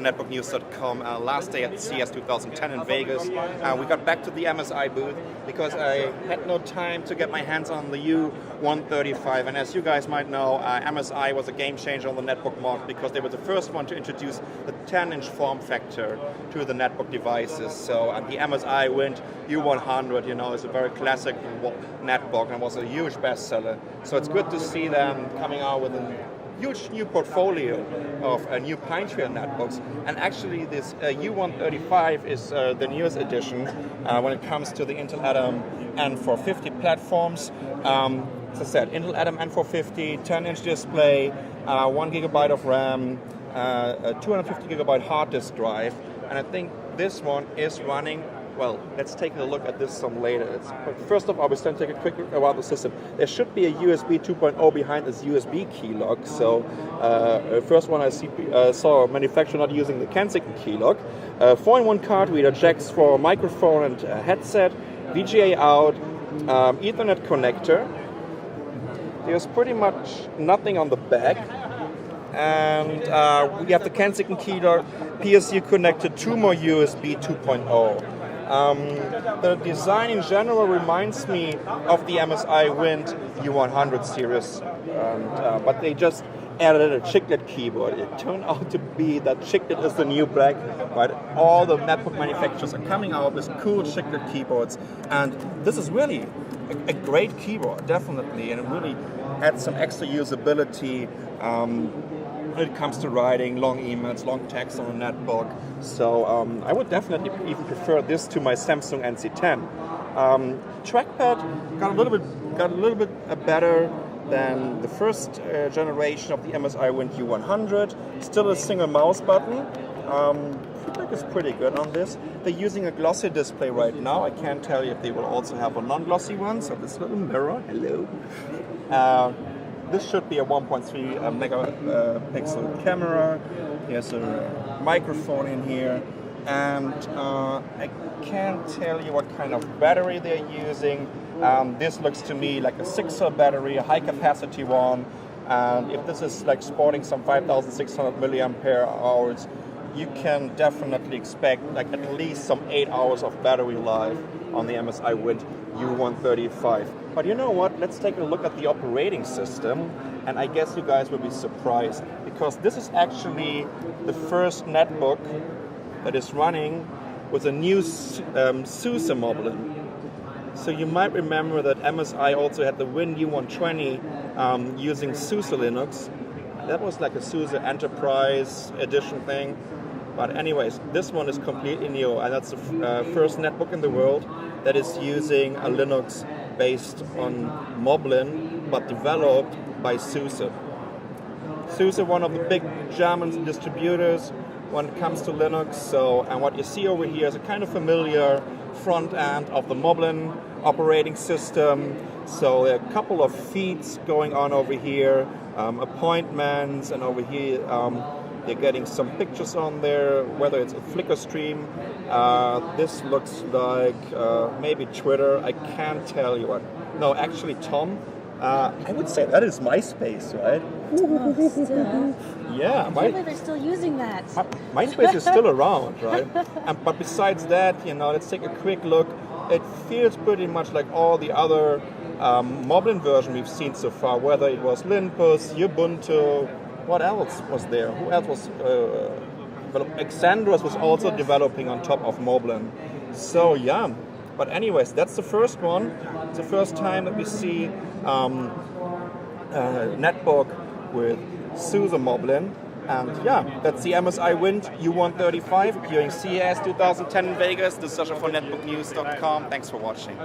netbooknews.com. Last day at CES 2010 in Vegas. We got back to the MSI booth because I had no time to get my hands on the U135. And as you guys might know, MSI was a game changer on the netbook market because they were the first one to introduce the 10-inch form factor to the netbook devices. So the MSI Wind U100, is a very classic netbook and was a huge bestseller. So it's good to see them coming out with a huge new portfolio of new Pine Trail netbooks. And actually this U135 is the newest edition when it comes to the Intel Atom N450 platforms. As I said, Intel Atom N450, 10-inch display, 1 GB of RAM, a 250 GB hard disk drive, and I think this one is running. Well, let's take a look at this some later. First of all, we're going to take a quick look around the system. There should be a USB 2.0 behind this USB key lock. So, first one I saw a manufacturer not using the Kensington key lock. 4-in-1 card reader, jacks for microphone and headset, VGA out, Ethernet connector. There's pretty much nothing on the back. And we have the Kensington key lock, PSU connected, 2 more USB 2.0. The design in general reminds me of the MSI Wind U100 series, but they just added a chiclet keyboard. It turned out to be that chiclet is the new black, right? All the netbook manufacturers are coming out with cool chiclet keyboards, and this is really a great keyboard, definitely, and it really adds some extra usability when it comes to writing long emails, long text on a netbook. So I would definitely even prefer this to my Samsung NC10. Trackpad got a little bit better than the first generation of the MSI Wind U100. Still a single mouse button. Feedback is pretty good on this. They're using a glossy display right now. I can't tell you if they will also have a non-glossy one. So this little mirror, hello. This should be a 1.3 megapixel camera. There's a microphone in here. And I can't tell you what kind of battery they're using. This looks to me like a 6-cell battery, a high capacity one. And if this is like sporting some 5,600 milliampere hours, you can definitely expect like at least some 8 hours of battery life on the MSI Wind U135. But you know what? Let's take a look at the operating system, and I guess you guys will be surprised because this is actually the first netbook that is running with a new Suse Moblin. So you might remember that MSI also had the Wind U120 using Suse Linux. That was like a Suse Enterprise edition thing. But anyways, this one is completely new, and that's the first netbook in the world that is using a Linux based on Moblin, but developed by Suse. Suse, one of the big German distributors when it comes to Linux. So, and what you see over here is a kind of familiar front end of the Moblin operating system. So there are a couple of feeds going on over here, appointments, and over here they're getting some pictures on there, whether it's a Flickr stream. This looks like maybe Twitter. I can't tell you what. No, actually, Tom. I would say that is MySpace, right? Yeah, I can't believe they're still using that. MySpace is still around, right? But besides that, let's take a quick look. It feels pretty much like all the other Moblin version we've seen so far, whether it was Linpus, Ubuntu. What else was there? Who else was? Exandros was also developing on top of Moblin. So yeah, but anyways, that's the first one. It's the first time that we see netbook with Suse Moblin. And yeah, that's the MSI Wind U135 during CES 2010 in Vegas. This is Sasha for netbooknews.com. Thanks for watching.